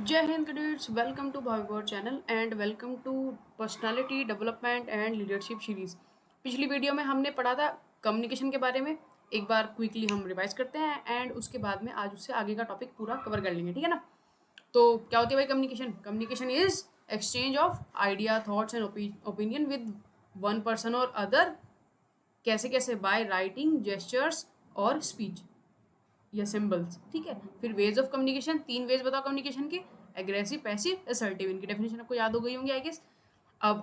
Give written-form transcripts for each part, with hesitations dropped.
जय Hind cadets, welcome to Bhavigaur channel and welcome to personality development and leadership series. पिछली video में हमने पढ़ा था कम्युनिकेशन के बारे में। एक बार क्विकली हम रिवाइज करते हैं एंड उसके बाद में आज उससे आगे का टॉपिक पूरा कवर कर लेंगे, ठीक है ना। तो क्या होती है भाई communication? Communication is exchange of idea, thoughts and opinion with one person और अदर। कैसे कैसे? बाय राइटिंग, जेस्चर्स और स्पीच या सिंबल्स, ठीक है। फिर वेज ऑफ कम्युनिकेशन, तीन वेज बताओ कम्युनिकेशन के: एग्रेसिव, पैसिव, असर्टिव। इनकी डेफिनेशन आपको याद हो गई होंगी आई गेस। अब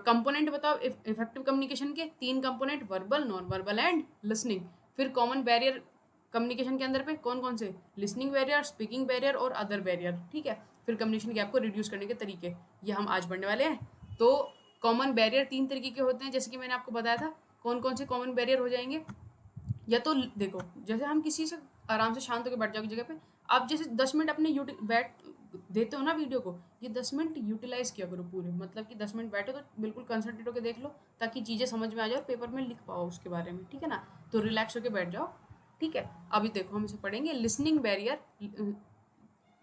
कंपोनेंट बताओ इफेक्टिव कम्युनिकेशन के: तीन component, verbal, non verbal and listening. फिर कॉमन बैरियर कम्युनिकेशन के अंदर पे कौन कौन से: लिसनिंग बैरियर, स्पीकिंग बैरियर और अदर बैरियर, ठीक है। फिर कम्युनिकेशन गैप को रिड्यूस करने के तरीके, ये हम आज पढ़ने वाले हैं। तो कॉमन बैरियर तीन तरीके के होते हैं, जैसे कि मैंने आपको बताया था। कौन कौन से कॉमन बैरियर हो जाएंगे? या तो देखो, जैसे हम किसी से आराम से शांत होकर बैठ जाओगे जगह पे, आप जैसे 10 मिनट अपने बैठ देते हो ना वीडियो को, ये 10 मिनट यूटिलाइज किया करो पूरे। मतलब कि 10 मिनट बैठो तो बिल्कुल कंसंट्रेट होकर देख लो, ताकि चीज़ें समझ में आ जाए और पेपर में लिख पाओ उसके बारे में, ठीक है ना। तो रिलैक्स होकर बैठ जाओ, ठीक है। अभी देखो हम इसे पढ़ेंगे। लिसनिंग बैरियर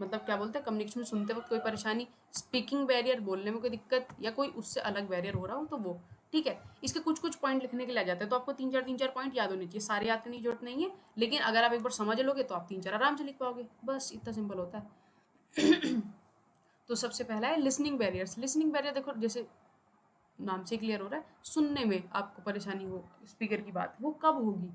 मतलब क्या बोलते हैं, कम्युनिकेशन में सुनते वक्त कोई परेशानी। स्पीकिंग बैरियर, बोलने में कोई दिक्कत या कोई उससे अलग बैरियर हो रहा हो तो वो, ठीक है। इसके कुछ कुछ पॉइंट लिखने के लिए आ जाते हैं, तो आपको तीन चार पॉइंट याद होने चाहिए। सारे याद करने की जरूरत नहीं है, लेकिन अगर आप एक बार समझ लोगे तो आप तीन चार आराम से लिख पाओगे, बस इतना सिंपल होता है। तो सबसे पहला है लिसनिंग बैरियर्स। लिसनिंग बैरियर देखो, जैसे नाम से क्लियर हो रहा है, सुनने में आपको परेशानी हो स्पीकर की बात, वो कब होगी?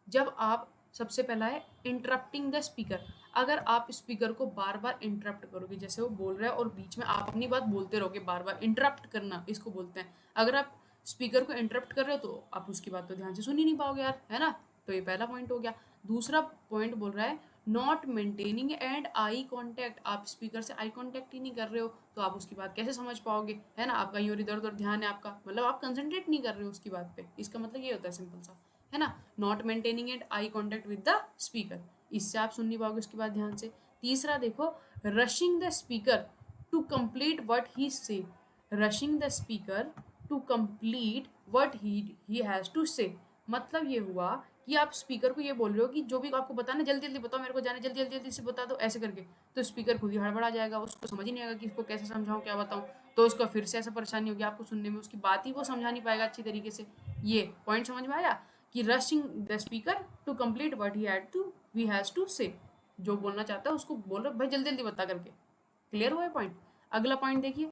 जब आप, सबसे पहला है इंटरप्टिंग द स्पीकर। अगर आप स्पीकर को बार बार इंटरप्ट करोगे, जैसे वो बोल रहा है और बीच में आप अपनी बात बोलते रहोगे, बार बार इंटरप्ट करना इसको बोलते हैं। अगर आप स्पीकर को इंटरप्ट कर रहे हो तो आप उसकी बात तो ध्यान से सुन ही नहीं पाओगे यार, है ना। तो ये पहला पॉइंट हो गया। दूसरा पॉइंट बोल रहा है not maintaining and eye contact. आप स्पीकर से आई कॉन्टैक्ट ही नहीं कर रहे हो तो आप उसकी बात कैसे समझ पाओगे, है ना। आप कहीं और इधर उधर ध्यान है आपका, मतलब आप कंसंट्रेट नहीं कर रहे हो उसकी बात पे। इसका मतलब ये होता है सिंपल सा, है ना। Not maintaining and eye contact with the speaker, इससे आप सुन नहीं पाओगे उसकी बात ध्यान से। तीसरा देखो, rushing the speaker to complete what he say. Rushing the speaker to complete what he has to say. मतलब ये हुआ कि आप स्पीकर को ये बोल रहे हो कि जो भी आपको बताना जल्दी जल्दी बताओ, मेरे को जाने जल्दी जल्दी जल्दी से बता दो, ऐसे करके। तो स्पीकर खुद ही हड़बड़ा जाएगा, उसको समझ ही नहीं आएगा कि इसको कैसे समझाऊं, क्या बताऊं। तो उसको फिर से ऐसा परेशानी होगी आपको सुनने में, उसकी बात ही वो समझा नहीं पाएगा अच्छी तरीके से। ये पॉइंट समझ में आया कि rushing the speaker to complete what he has to say. जो बोलना चाहता है उसको बोल रहे भाई जल्दी जल्दी बता करके। क्लियर हुआ है पॉइंट? अगला पॉइंट देखिए,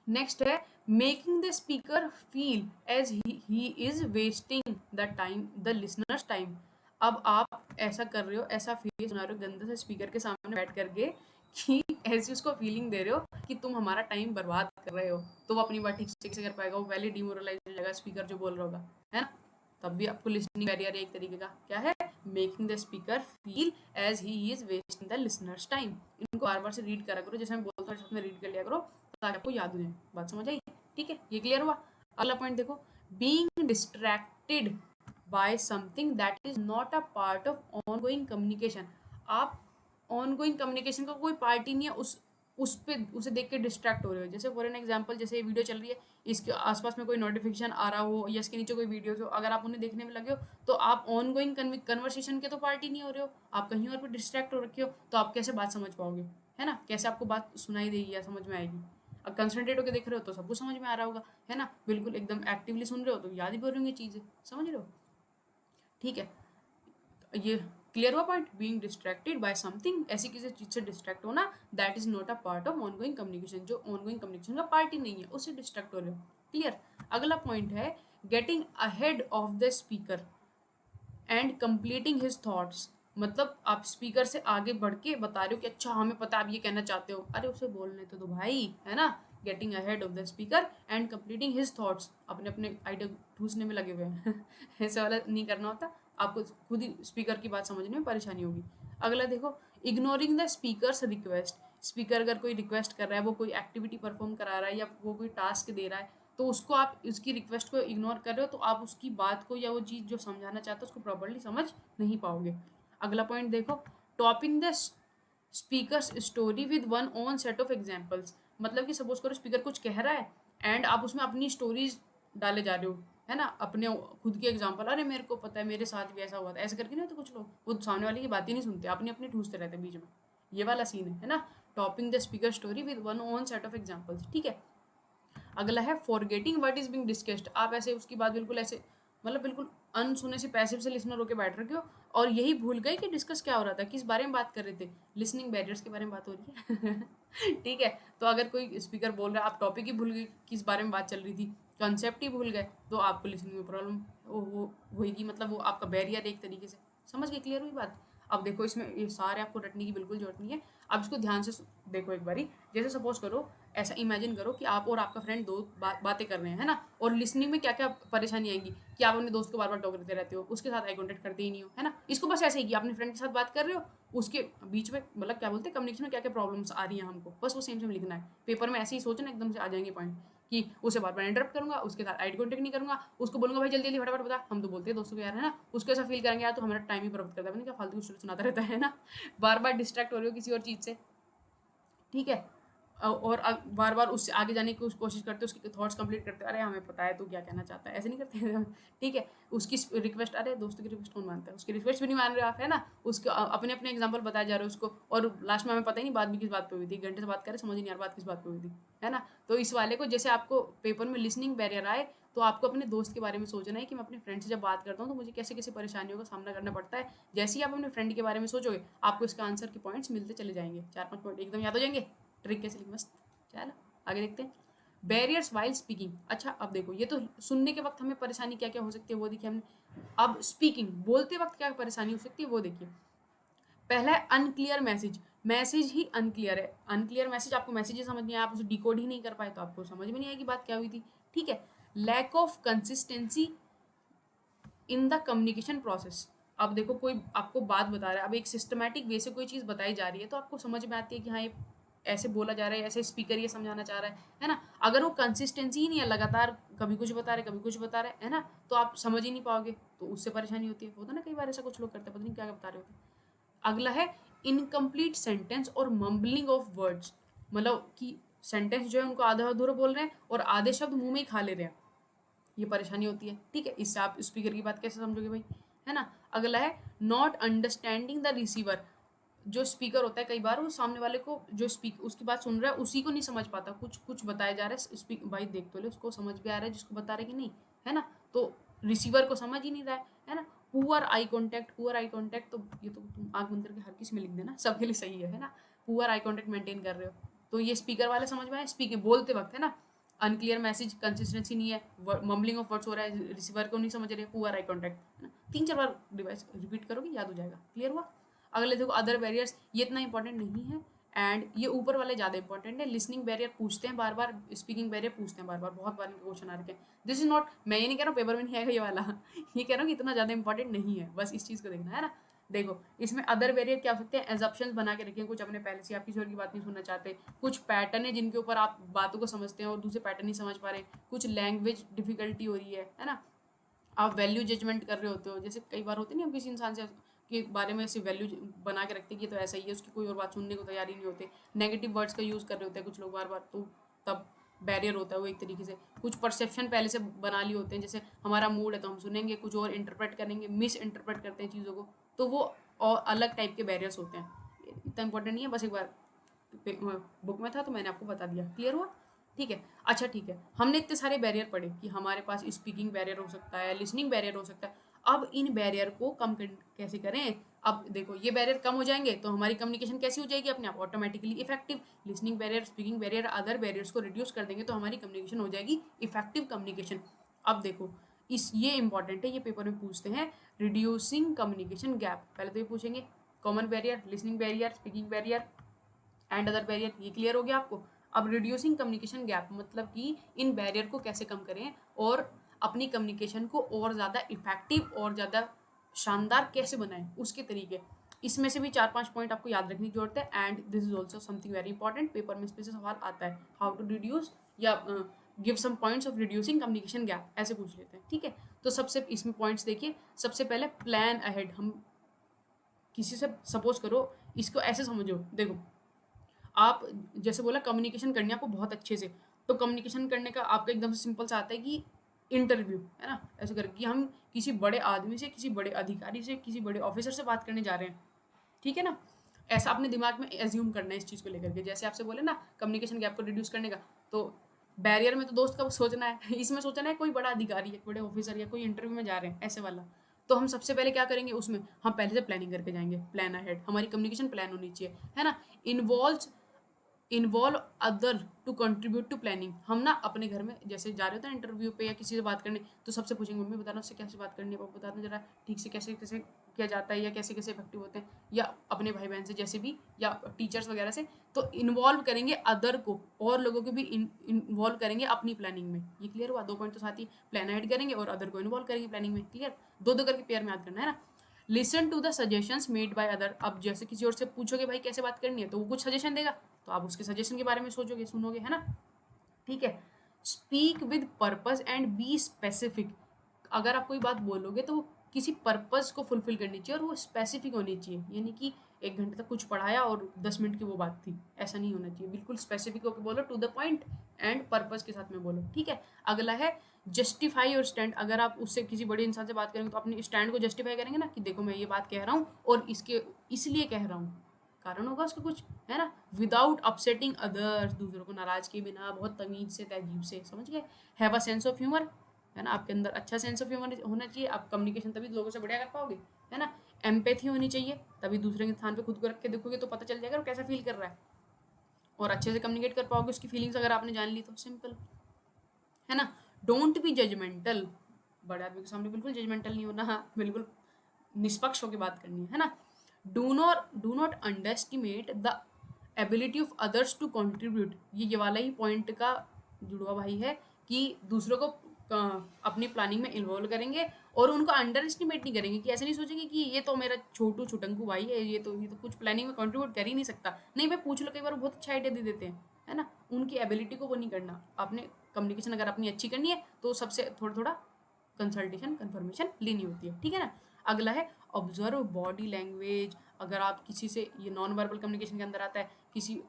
नेक्स्ट है making the speaker feel as he is wasting the time, the listener's time. अब आप ऐसा कर रहे हो, ऐसा फेस बना रहे हो गंदे से स्पीकर के सामने बैठ करके कि ऐसी उसको फीलिंग दे रहे हो कि तुम हमारा टाइम बर्बाद कर रहे हो, तो वो अपनी बात ठीक से कर पाएगा, वो पहले डिमोरलाइज हो जाएगा स्पीकर जो बोल रहा होगा, है ना। तब भी आपको लिसनिंग बैरियर एक तरीके का क्या है, making the speaker feel as he is wasting the listener's time. इनको बार बार से रीड करा करो, जैसे मैं बोलता हूँ साथ में रीड कर लिया करो ताकि आपको याद हो जाए। बात समझ आई? ठीक है, ये क्लियर हुआ। अगला पॉइंट देखो, being distracted by something that is not a part of ongoing communication. आप ऑनगोइंग कम्युनिकेशन का कोई पार्ट ही नहीं है, उस पे उसे देख के डिस्ट्रैक्ट हो रहे हो। जैसे फॉर एन एग्जांपल, जैसे ये वीडियो चल रही है, इसके आसपास में कोई नोटिफिकेशन आ रहा हो या इसके नीचे कोई वीडियो हो, अगर आप उन्हें देखने में लगे हो तो आप ऑनगोइंग कन्वर्सेशन के तो पार्ट ही नहीं हो रहे हो, आप कहीं और पे डिस्ट्रैक्ट हो रखे हो। तो आप कैसे बात समझ पाओगे, है ना। कैसे आपको बात सुनाई देगी या समझ में आएगी? अब कंसंट्रेट होकर देख रहे हो तो सब कुछ समझ में आ रहा होगा, है ना। बिल्कुल एकदम एक्टिवली सुन रहे हो तो याद ही बोल रही होंगी चीज़ें, समझ रहे हो? ठीक है, ये क्लियर हुआ point. Being distracted by something, ऐसी किसी चीज से डिस्ट्रैक्ट होना, that is not a part of ongoing communication, जो ऑनगोइंग कम्युनिकेशन का पार्ट ही नहीं है, उससे डिस्ट्रैक्ट हो रहे हो। क्लियर। अगला पॉइंट है getting ahead of the speaker and completing his thoughts. मतलब आप स्पीकर से आगे बढ़ के बता रहे हो कि अच्छा हमें पता आप ये कहना चाहते हो, अरे उसे बोलने तो दो भाई, है ना। Getting ahead of the speaker and completing his thoughts, अपने अपने आइडिया ठूसने में लगे हुए हैं। ऐसा वाला नहीं करना होता, आपको खुद ही स्पीकर की बात समझने में परेशानी होगी। अगला देखो, ignoring the speakers request. Speaker अगर कोई रिक्वेस्ट कर रहा है, वो कोई एक्टिविटी परफॉर्म करा रहा है या वो कोई टास्क दे रहा है, तो उसको आप उसकी रिक्वेस्ट को इग्नोर कर रहे हो, तो आप उसकी बात को या वो चीज़ जो समझाना चाहते हो उसको प्रॉपर्ली समझ नहीं पाओगे। अगला पॉइंट देखो, topping the speakers story with one own set of examples. मतलब कि सपोज करो स्पीकर कुछ कह रहा है एंड आप उसमें अपनी स्टोरीज डाले जा रहे हो, है ना, अपने खुद के एग्जाम्पल। अरे मेरे को पता है, मेरे साथ भी ऐसा हुआ था, ऐसे करके नहीं होता कुछ लोग, वो सामने वाले की बात ही नहीं सुनते, अपनी अपनी ठूसते रहते हैं बीच में। ये वाला सीन है ना। Topping the speaker story with one own set of examples. ठीक है। अगला है forgetting what is being discussed. आप ऐसे उसकी बात बिल्कुल ऐसे मतलब बिल्कुल अनसुने से पैसिव से लिसनर होकर बैठ रखे हो और यही भूल गए कि डिस्कस क्या हो रहा था, किस बारे में बात कर रहे थे। लिसनिंग बैरियर्स के बारे में बात हो रही है। ठीक है। तो अगर कोई स्पीकर बोल रहा है, आप टॉपिक ही भूल गए किस बारे में बात चल रही थी, कंसेप्ट ही भूल गए, तो आपको लिसनिंग में प्रॉब्लम वो होगी, मतलब वो आपका बैरियर एक तरीके से। समझ गए? क्लियर हुई बात? अब देखो इसमें ये सारे आपको रटने की बिल्कुल जरूरत नहीं है। अब इसको ध्यान से देखो एक बारी। जैसे सपोज करो, ऐसा इमेजिन करो कि आप और आपका फ्रेंड दो बातें कर रहे हैं, है ना, और लिसनिंग में क्या क्या परेशानी आएगी कि आप अपने दोस्त को बार बार टोकते रहते हो, उसके साथ आई कॉन्टेक्ट करते ही नहीं हो, है ना। इसको बस ऐसे ही कि अपने फ्रेंड के साथ बात कर रहे हो, उसके बीच में मतलब क्या बोलते हैं कम्युनिकेशन में क्या क्या प्रॉब्लम्स आ रही हैं हमको, बस वो सेम सेम लिखना है पेपर में। ऐसे ही सोचना एकदम से आ जाएंगे पॉइंट कि उसे बार बार इंटरप्ट करूंगा, उसके साथ आई कॉन्टेक्ट नहीं करूंगा, उसको बोलूंगा भाई जल्दी जल्दी फटाफट बता। हम तो बोलते हैं दोस्तों को यार, है ना, उसको ऐसा फील करेंगे यार तो हमारा टाइम ही बर्बाद करता है, पता नहीं क्या फालतू की स्टोरी सुनाता रहता है ना। बार बार डिस्ट्रैक्ट हो रही हो किसी और चीज़ से। ठीक है। और बार बार उससे आगे जाने की कोशिश करते हो, उसके थॉट्स कंप्लीट करते हो, अरे हमें पता है तू क्या कहना चाहता है, ऐसे नहीं करते हैं। ठीक है। उसकी रिक्वेस्ट, अरे दोस्तों की रिक्वेस्ट कौन मानता है, उसकी रिक्वेस्ट भी नहीं मान रहे आप, है ना। उसके अपने अपने एग्जाम्पल बताए जा रहे हो उसको, और लास्ट में हमें पता ही नहीं बात भी किस बात पे हुई थी, 1 घंटे से बात करें समझ ही नहीं आ रहा बात किस बात पे हुई थी, है ना। तो इस वाले को जैसे आपको पेपर में लिसनिंग बैरियर आए, तो आपको अपने दोस्त के बारे में सोचना है कि मैं अपने फ्रेंड से जब बात करता हूँ तो मुझे कैसे कैसे परेशानियों का सामना करना पड़ता है। जैसे ही आप अपने फ्रेंड के बारे में सोचोगे, आपको इसका आंसर के पॉइंट्स मिलते चले जाएंगे, 4-5 पॉइंट एकदम याद हो जाएंगे। ट्रिक कैसे लिखी मस्त। चलो आगे देखते हैं। Barriers while speaking. अच्छा अब देखो, ये तो सुनने के वक्त हमें परेशानी क्या क्या हो सकती है वो देखिए हमने। अब स्पीकिंग बोलते वक्त क्या परेशानी हो सकती है वो देखिए। पहला है अनक्लियर मैसेज। मैसेज ही अनक्लियर है। अनक्लियर मैसेज, आपको मैसेज ही समझ नहीं आया, आप उसे डिकोड ही नहीं कर पाए, तो आपको समझ में नहीं आएगी बात क्या हुई थी। ठीक है। Lack of consistency in the communication process. अब देखो कोई आपको बात बता रहा है, अब एक सिस्टमैटिक वे से कोई चीज़ बताई जा रही है तो आपको समझ में आती है कि हाँ ये ऐसे बोला जा रहा है, ऐसे स्पीकर ये समझाना चाह रहा है ना। अगर वो कंसिस्टेंसी ही नहीं है, लगातार कभी कुछ बता रहे कभी कुछ बता रहे, है ना, तो आप समझ ही नहीं पाओगे, तो उससे परेशानी होती है। होता ना कई बार ऐसा कुछ लोग करते हैं, पता नहीं क्या क्या बता रहे होते हैं। अगला है इनकम्प्लीट सेंटेंस और मम्बलिंग ऑफ वर्ड्स। मतलब कि सेंटेंस जो है उनको आधा अधूरा बोल रहे हैं और आधे शब्द मुंह में ही खा ले रहे हैं, ये परेशानी होती है। ठीक है। इससे आप स्पीकर की बात कैसे समझोगे भाई, है ना। अगला है नॉट अंडरस्टैंडिंग द रिसीवर। जो स्पीकर होता है कई बार वो सामने वाले को जो स्पीक उसकी बात सुन रहा है उसी को नहीं समझ पाता, कुछ कुछ बताया जा रहा है, स्पीक भाई देख तो ले उसको समझ भी आ रहा है जिसको बता रहे कि नहीं, है ना। तो रिसीवर को समझ ही नहीं रहा है ना। Poor eye contact, poor eye contact, तो ये तो तुम आंख बंद करके हर किसी में लिख देना, सबके लिए सही है ना। पुअर आई कॉन्टैक्ट मेंटेन कर रहे हो, तो ये स्पीकर वाले समझ में आए, स्पीकिंग बोलते वक्त, है ना। अनक्लियर मैसेज, कंसिस्टेंसी नहीं है, मम्बलिंग ऑफ वर्ड्स हो रहा है, रिसीवर को नहीं समझ रहे, पुअर आई कॉन्टैक्ट, है ना। 3-4 बार डिवाइस रिपीट करोगे याद हो जाएगा। क्लियर हुआ? अगले देखो अदर बैरियर्स, ये इतना इंपॉर्टेंट नहीं है, एंड ये ऊपर वाले ज़्यादा इंपॉर्टेंट है। लिसनिंग बैरियर पूछते हैं बार बार, स्पीकिंग बैरियर पूछते हैं बार बार, बहुत बार इनके क्वेश्चन आ रखे हैं। दिस इज नॉट, मैं ये नहीं कह रहा हूँ पेपर में नहीं आएगा ये वाला। ये कह रहा हूँ कि इतना ज़्यादा इंपॉर्टेंट नहीं है, बस इस चीज़ को देखना है ना। देखो इसमें अदर बैरियर क्या हो सकते हैं, एजप्शंस बना के रखें, कुछ अपने पहले से आप किसी और की बात नहीं सुनना चाहते, कुछ पैटर्न है जिनके ऊपर आप बातों को समझते हैं और दूसरे पैटर्न नहीं समझ पा रहे, कुछ लैंग्वेज डिफिकल्टी हो रही है ना। आप वैल्यू जजमेंट कर रहे होते हो, जैसे कई बार होते नहीं, हम किसी इंसान से के बारे में ऐसी वैल्यू बना के रखते हैं कि तो ऐसा ही है, उसकी कोई और बात सुनने को तैयार ही नहीं होते, नेगेटिव वर्ड्स का यूज़ कर रहे होते हैं कुछ लोग बार बार, तो तब बैरियर होता है वो एक तरीके से। कुछ परसेप्शन पहले से बना लिए होते हैं, जैसे हमारा मूड है तो हम सुनेंगे, कुछ और इंटरप्रेट करेंगे, मिस इंटरप्रेट करते हैं चीज़ों को, तो वो और अलग टाइप के बैरियर्स होते हैं। इतना इंपॉर्टेंट नहीं है, बस एक बार बुक में था तो मैंने आपको बता दिया। क्लियर हुआ? ठीक है। अच्छा ठीक है, हमने इतने सारे बैरियर पढ़े कि हमारे पास स्पीकिंग बैरियर हो सकता है, लिसनिंग बैरियर हो सकता है। अब इन बैरियर को कम कैसे करें। अब देखो ये बैरियर कम हो जाएंगे तो हमारी कम्युनिकेशन कैसी हो जाएगी अपने आप automatically effective. Listening barrier, speaking barrier, other barriers को रिड्यूस कर देंगे तो हमारी कम्युनिकेशन हो जाएगी इफेक्टिव कम्युनिकेशन। अब देखो इस ये इंपॉर्टेंट है, ये पेपर में पूछते हैं। रिड्यूसिंग कम्युनिकेशन गैप, पहले तो ये पूछेंगे common barrier, listening barrier, speaking barrier and other barrier, ये क्लियर हो गया आपको। अब रिड्यूसिंग कम्युनिकेशन गैप मतलब कि इन बैरियर को कैसे कम करें और अपनी कम्युनिकेशन को और ज़्यादा इफेक्टिव और ज़्यादा शानदार कैसे बनाएं, उसके तरीके। इसमें से भी 4-5 पॉइंट आपको याद रखने की जरूरत है, and this is also something very important, paper में इस पे से सवाल आता है, हाउ टू रिड्यूस या give some points of reducing communication gap, ऐसे पूछ लेते हैं। ठीक है। तो सबसे इसमें पॉइंट्स देखिए, सबसे पहले प्लान अहेड। हम किसी से सपोज करो, इसको ऐसे समझो, देखो आप जैसे बोला कम्युनिकेशन करनी है आपको बहुत अच्छे से, तो कम्युनिकेशन करने का आपका एकदम से सिंपल सा आता है कि इंटरव्यू, है ना, ऐसे करके कि हम किसी बड़े आदमी से, किसी बड़े अधिकारी से, किसी बड़े ऑफिसर से बात करने जा रहे हैं, ठीक है ना। ऐसा अपने दिमाग में एज्यूम करना है इस चीज़ को लेकर के। जैसे आपसे बोले ना कम्युनिकेशन गैप को रिड्यूस करने का, तो बैरियर में तो दोस्त का सोचना है, इसमें सोचना है कोई बड़ा अधिकारी या बड़े ऑफिसर या कोई इंटरव्यू में जा रहे हैं ऐसे वाला। तो हम सबसे पहले क्या करेंगे उसमें, हम पहले से प्लानिंग करके जाएंगे, प्लान अहेड, हमारी कम्युनिकेशन प्लान होनी चाहिए, है ना। Involve other to contribute to planning. हम ना अपने घर में जैसे जा रहे होते हैं इंटरव्यू पे या किसी से बात करने, तो सबसे पूछेंगे मम्मी बताना उससे कैसे बात करनी है, पापा बताना जरा ठीक से कैसे कैसे किया जाता है या कैसे कैसे इफेक्टिव होते हैं, या अपने भाई बहन से जैसे भी, या टीचर्स वगैरह से। तो इन्वॉल्व करेंगे अदर को, और लोगों को भी इन्वॉल्व करेंगे अपनी प्लानिंग में। ये क्लियर हुआ? 2 पॉइंट तो साथ ही, प्लान ऐड करेंगे और अदर को इन्वॉल्व करेंगे प्लानिंग में। क्लियर? दो दो करके पेयर में याद करना है ना। Listen to the suggestions made by other. अब जैसे किसी और से पूछोगे भाई कैसे बात करनी है, तो वो कुछ सजेशन देगा, तो आप उसके सजेशन के बारे में सोचोगे, सुनोगे, है ना। ठीक है। Speak with purpose and be specific. अगर आप कोई बात बोलोगे तो वो किसी पर्पस को फुलफिल करनी चाहिए और वो स्पेसिफिक होनी चाहिए, यानी कि 1 घंटे तक कुछ पढ़ाया और 10 मिनट की वो बात थी, ऐसा नहीं होना चाहिए। बिल्कुल स्पेसिफिक होकर बोलो, to the point and purpose के साथ में बोलो। ठीक है। अगला है जस्टिफाई योर स्टैंड। अगर आप उससे किसी बड़े इंसान से बात करेंगे तो अपने स्टैंड को जस्टिफाई करेंगे ना, कि देखो मैं ये बात कह रहा हूँ और इसके इसलिए कह रहा हूँ, कारण होगा उसका कुछ, है ना। विदाउट अपसेटिंग अदर्स, दूसरों को नाराज किए बिना, बहुत तमीज से तहजीब से, समझ गए। Have a sense of humour, है ना। आपके अंदर अच्छा सेंस ऑफ ह्यूमर होना चाहिए, आप कम्युनिकेशन तभी लोगों से बढ़िया कर पाओगे, है ना। एम्पैथी होनी चाहिए, तभी दूसरे के स्थान पे खुद को रख के देखोगे तो पता चल जाएगा वो कैसा फील कर रहा है, और अच्छे से कम्युनिकेट कर पाओगे उसकी फीलिंग्स अगर आपने जान ली तो। सिंपल, है ना। Don't be judgmental. बड़े आदमी के सामने बिल्कुल जजमेंटल नहीं होना, हाँ बिल्कुल निष्पक्ष होकर बात करनी है ना। Do not underestimate the ability of others to contribute. ये वाला ही पॉइंट का जुड़वा भाई है, कि दूसरों को अपनी प्लानिंग में इन्वॉल्व करेंगे और उनको अंडर एस्टिमेट नहीं करेंगे, कि ऐसे नहीं सोचेंगे कि ये तो मेरा छोटू छुटंकू भाई है, ये तो कुछ प्लानिंग में कंट्रीब्यूट कर ही नहीं सकता। नहीं भाई, पूछ लो, कई बार बहुत अच्छा आइडिया दे देते हैं, है ना। उनकी एबिलिटी को वो नहीं करना। आपने कम्युनिकेशन अगर अपनी अच्छी करनी है तो सबसे थोड़ा थोड़ा कंसल्टेशन कंफर्मेशन लेनी होती है। ठीक है ना। अगला है ऑब्जर्व बॉडी लैंग्वेज। अगर आप किसी से, ये नॉन वर्बल कम्युनिकेशन के अंदर आता है, किसी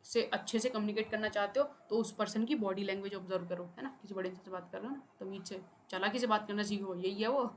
से अच्छे से कम्युनिकेट करना चाहते हो तो उस पर्सन की बॉडी लैंग्वेज ऑब्जर्व करो, है ना। किसी बड़े इंसान से बात कर रहे हो ना, तमीज से चालाकी से बात करना सीखो, यही है वो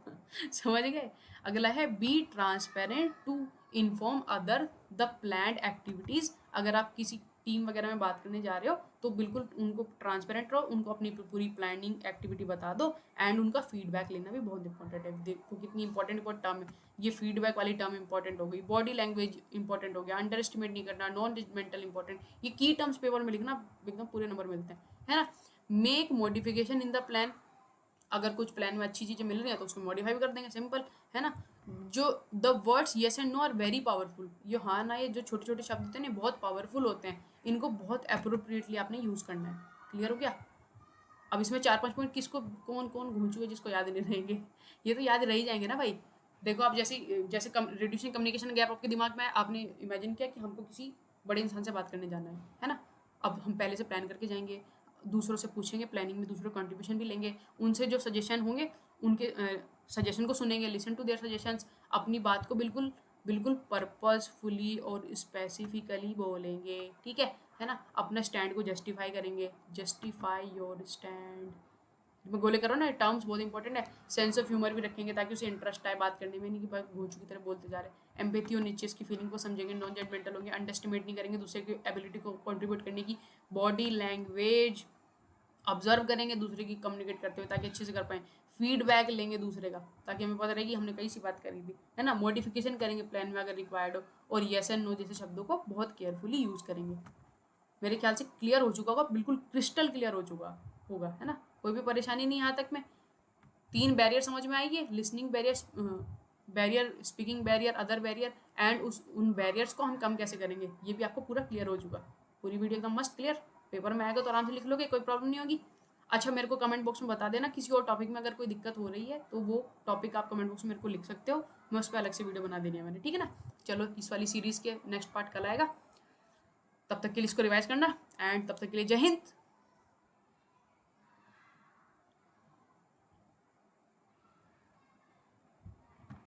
समझ गए। अगला है be transparent to inform other the planned activities. अगर आप किसी टीम वगैरह में बात करने जा रहे हो तो बिल्कुल उनको ट्रांसपेरेंट रहो, उनको अपनी पूरी प्लानिंग एक्टिविटी बता दो, एंड उनका फीडबैक लेना भी बहुत इंपॉर्टेंट है। देखो कितनी इंपॉर्टेंट टर्म है ये, फीडबैक वाली टर्म इंपॉर्टेंट हो गई, बॉडी लैंग्वेज इंपॉर्टेंट हो गया, अंडर एस्टिमेट नहीं करना, नॉन जजमेंटल इंपॉर्टेंट। ये की टर्म्स पेपर में लिखना, एकदम पूरे नंबर मिलते हैं, है ना। Make modification in the plan. अगर कुछ प्लान में अच्छी चीज़ें मिल रही हैं तो उसको मॉडिफाई भी कर देंगे, सिंपल, है ना। जो the words yes and no are very powerful. ये हाँ ना, ये जो छोटे छोटे शब्द होते हैं ना बहुत पावरफुल होते हैं, इनको बहुत अप्रोप्रिएटली आपने यूज़ करना है। क्लियर हो गया? अब इसमें 4-5 पॉइंट किसको, कौन कौन घूम चुके जिसको याद नहीं रहेंगे, ये तो याद रह ही जाएंगे ना भाई। देखो आप जैसे जैसे रिड्यूसिंग कम्युनिकेशन गैप आपके दिमाग में आपने इमेजिन किया कि हमको किसी बड़े इंसान से बात करने जाना है ना। अब हम पहले से प्लान करके जाएंगे, दूसरों से पूछेंगे, प्लानिंग में दूसरों कंट्रीब्यूशन भी लेंगे, उनसे जो सजेशन होंगे उनके सजेशन को सुनेंगे, लिसन टू देयर सजेशंस, अपनी बात को बिल्कुल बिल्कुल पर्पसफुली और स्पेसिफिकली बोलेंगे। ठीक है ना। अपना स्टैंड को जस्टिफाई करेंगे, जस्टिफाई योर स्टैंड, मैं गोले करो ना, टर्म्स बहुत इंपॉर्टेंट है। सेंस ऑफ ह्यूमर भी रखेंगे ताकि उसे इंटरेस्ट आए बात करने में, नहीं कि बात घोंचू की तरह बोलते जा रहे हैं। एम्पैथी होनी चाहिए, इसकी फीलिंग को समझेंगे, नॉन जजमेंटल होंगे, अंडरस्टिमेट नहीं करेंगे दूसरे की एबिलिटी को कंट्रीब्यूट करने की, बॉडी लैंग्वेज ऑब्जर्व करेंगे दूसरे की कम्युनिकेट करते हुए ताकि अच्छे से कर पाएँ, फीडबैक लेंगे दूसरे का ताकि हमें पता रहे कि हमने कई सी बात करी थी, है ना। मॉडिफिकेशन करेंगे प्लान में अगर रिक्वायर्ड हो, और येस एंड नो जैसे शब्दों को बहुत केयरफुली यूज़ करेंगे। मेरे ख्याल से क्लियर हो चुका होगा, बिल्कुल क्रिस्टल क्लियर हो चुका होगा, है ना। कोई भी परेशानी नहीं यहाँ तक में। 3 बैरियर समझ में आएगी, listening barrier, speaking barrier, other barrier, and उन बैरियर्स को हम कम कैसे करेंगे, ये भी आपको पूरा क्लियर हो चुका। पूरी वीडियो एकदम मस्त क्लियर, पेपर में आएगा तो आराम से लिख लोगे, कोई प्रॉब्लम नहीं होगी। अच्छा, मेरे को कमेंट बॉक्स में बता देना किसी और टॉपिक में अगर कोई दिक्कत हो रही है, तो वो टॉपिक आप कमेंट बॉक्स में मेरे को लिख सकते हो, मैं उस पर अलग से वीडियो बना देनी है मैंने। ठीक है ना। चलो, इस वाली सीरीज़ के नेक्स्ट पार्ट कल आएगा, तब तक के लिए इसको रिवाइज करना, एंड तब तक के लिए जय हिंद,